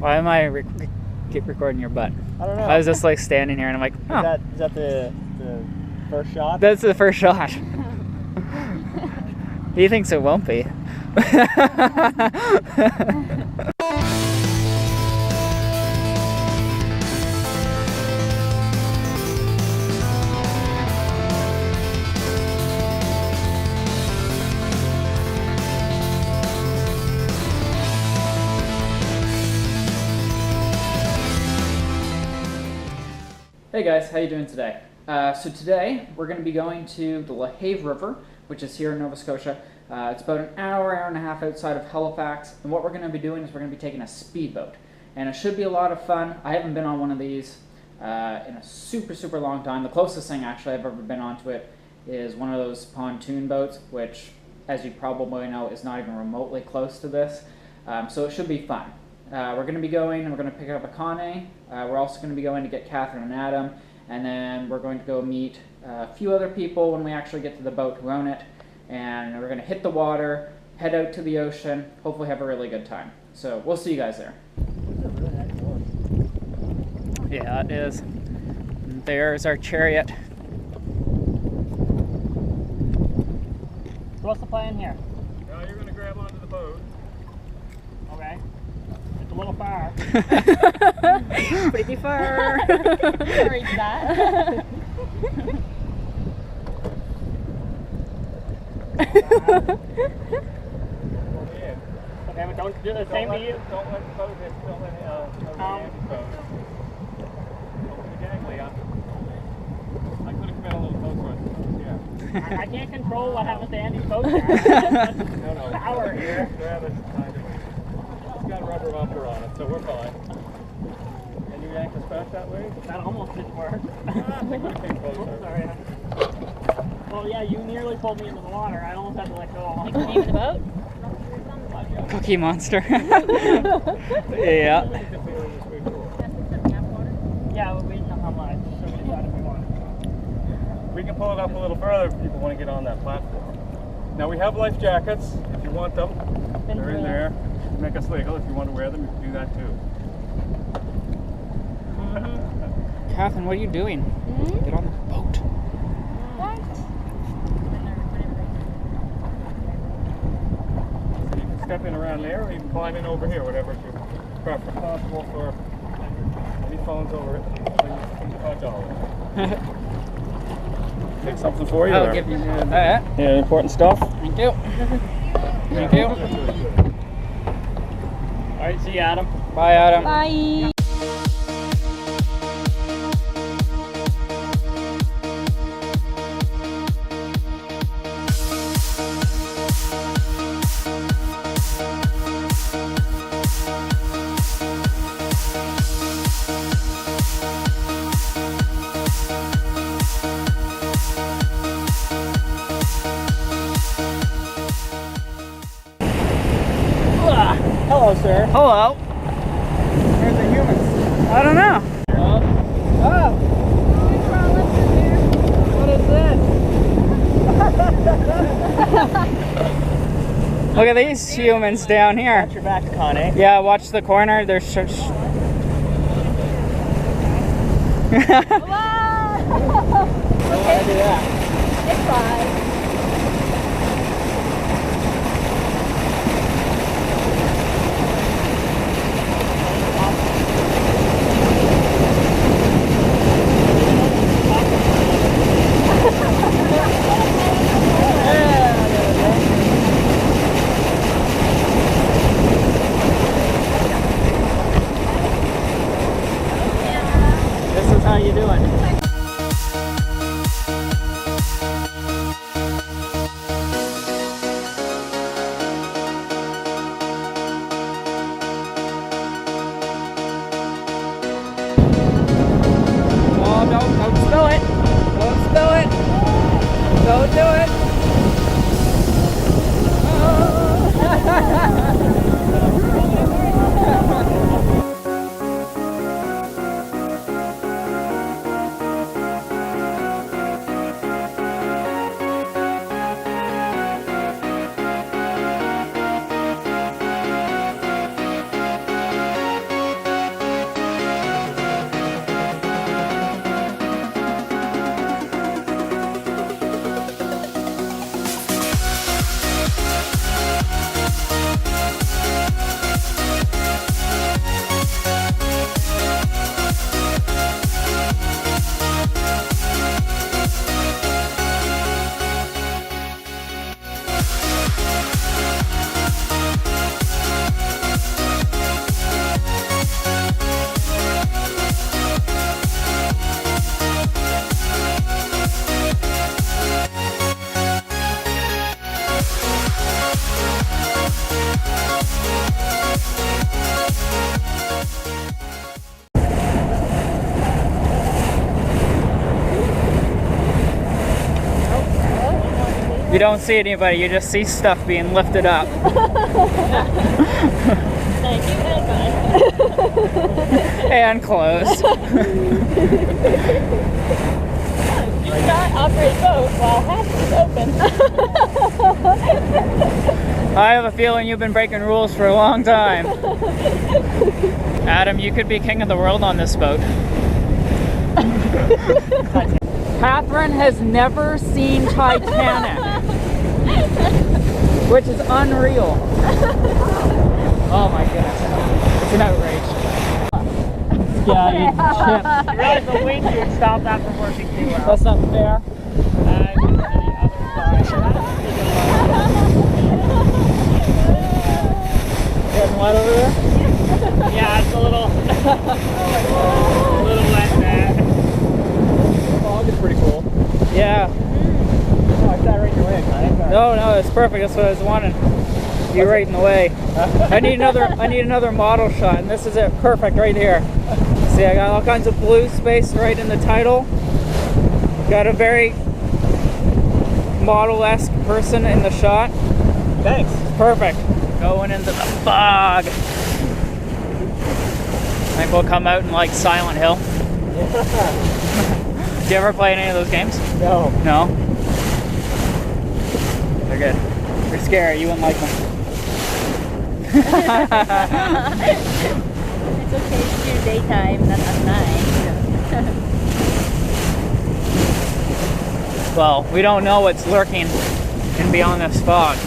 Why am I keep recording your butt? I don't know. I was just like standing here and I'm like, oh. Is that the first shot? That's the first shot. He thinks it won't be. Hey guys, how you doing today? So today we're going to be going to the LaHave River, which is here in Nova Scotia. It's about an hour and a half outside of Halifax, and what we're going to be doing is we're going to be taking a speedboat. And it should be a lot of fun. I haven't been on one of these in a super long time. The closest thing actually I've ever been onto it is one of those pontoon boats, which, as you probably know, is not even remotely close to this. So it should be fun. We're going to be going and we're going to pick up a Kane. We're also going to be going to get Catherine and Adam, and then we're going to go meet a few other people when we actually get to the boat who own it, and we're going to hit the water, head out to the ocean, hopefully have a really good time. So we'll see you guys there. Yeah, it is. And there's our chariot. So what's the plan here? Well, you're going to grab onto the boat. Okay. It's a little far. Pretty far. Reach that. Okay, but don't do the same to you. Don't let the boat hit. Don't let Andy's boat. Don't be dangly. I could have come in a little closer. Yeah. I can't control what happens to Andy's boat. No. Power here. Grab it. It's got a rubber bumper on it, so we're fine. Can you yank us back that way? That almost didn't work. I think we came closer. Sorry. Well, yeah, you nearly pulled me into the water. I almost had to let go. Like the name of the boat? Cookie Monster. Yeah. Yeah, we didn't know how much, so we decided we wanted. We can pull it up a little further if people want to get on that platform. Now we have life jackets if you want them. They're in there. Make us legal. If you want to wear them, you can do that too. Catherine, what are you doing? Mm-hmm. Get on the boat. So you can step in around there, or you can climb in over here, whatever's your preference. Possible for any phones over $25. Take something for you. I'll give you that. Yeah, important stuff. Thank you. Thank you. All right, see you, Adam. Bye, Adam. Bye. Hello, sir. Hello. Here's the humans. I don't know. Oh. What is this? Look at these humans down here. Watch your back, Kane. Yeah, watch the corner. There's Hello. Why do I do that? It's fine. This is how you do it. You don't see anybody, you just see stuff being lifted up. Thank you, and bye. And closed. You cannot operate boat while hatch is open. I have a feeling you've been breaking rules for a long time. Adam, you could be king of the world on this boat. Catherine has never seen Titanic, which is unreal. Oh my goodness, it's an outrage. Yeah, you chips. You realize the wind here stopped that from working too well. That's not fair. Getting wet over there? Yeah, it's a little wet there. The fog is pretty cool. Yeah. Oh, I sat right in your way, man. No, it's perfect. That's what I was wanting. You're right in the way. I need another model shot, and this is it. Perfect right here. See, I got all kinds of blue space right in the title. Got a very model-esque person in the shot. Thanks. Perfect. Going into the fog. I think we'll come out in like Silent Hill. Do you ever play any of those games? No. No? They're good. They're scary. You wouldn't like them. It's okay to do daytime, not at night. Well, we don't know what's lurking in beyond this fog.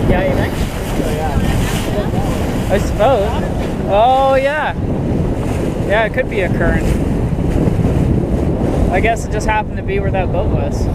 Yeah, you think? I suppose. Oh, yeah. Yeah, it could be a current. I guess it just happened to be where that boat was.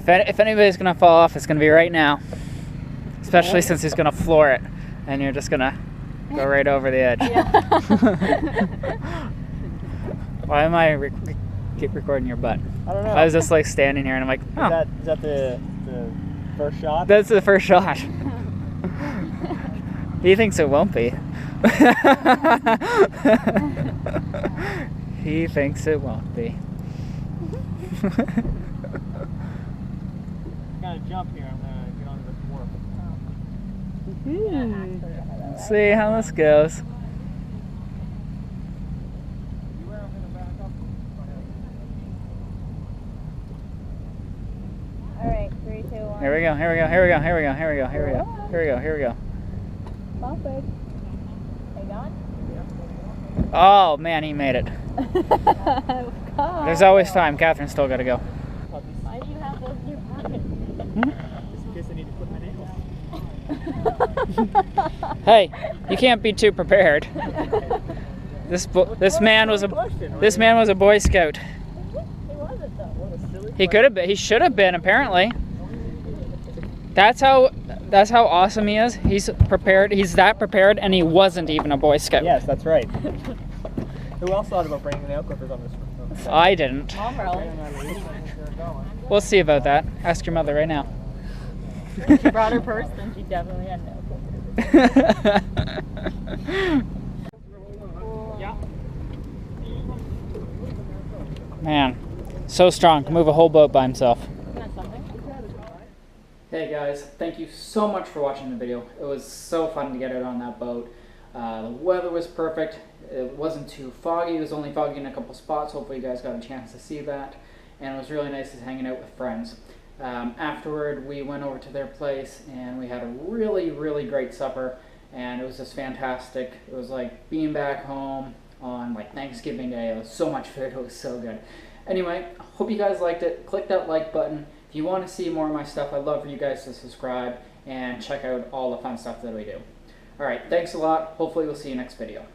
If anybody's gonna fall off, it's gonna be right now. Especially since he's gonna floor it, and you're just gonna go right over the edge. Yeah. Why am I keep recording your butt? I don't know. I was just like standing here, and I'm like, oh, Is that the first shot? that's the first shot. He thinks it won't be. He thinks it won't be. Gotta jump here. I'm gonna get onto this wharf. See how this goes. Alright, 3, 2, 1. Here we go. Perfect. Are you going? Oh man, he made it. There's always time. Catherine's still got to go. Why do you have those in your pocket? Just in case I need to put my nails. Hey, you can't be too prepared. This man was a Boy Scout. He wasn't though. What a silly He could have been. He should have been. Apparently. That's how awesome he is. He's prepared. He's that prepared, and he wasn't even a Boy Scout. Yes, that's right. Who else thought about bringing the nail clippers on this one? I didn't. Mom roll. We'll see about that. Ask your mother right now. When she brought her purse, then she definitely had no purse. Yeah. Man, so strong. Can move a whole boat by himself. Isn't that something? Hey guys, thank you so much for watching the video. It was so fun to get out on that boat. The weather was perfect. It wasn't too foggy. It was only foggy in a couple spots. Hopefully you guys got a chance to see that. And it was really nice just hanging out with friends. Afterward, we went over to their place and we had a really, really great supper. And it was just fantastic. It was like being back home on like Thanksgiving Day. It was so much food. It was so good. Anyway, hope you guys liked it. Click that like button. If you want to see more of my stuff, I'd love for you guys to subscribe and check out all the fun stuff that we do. Alright, thanks a lot. Hopefully we'll see you next video.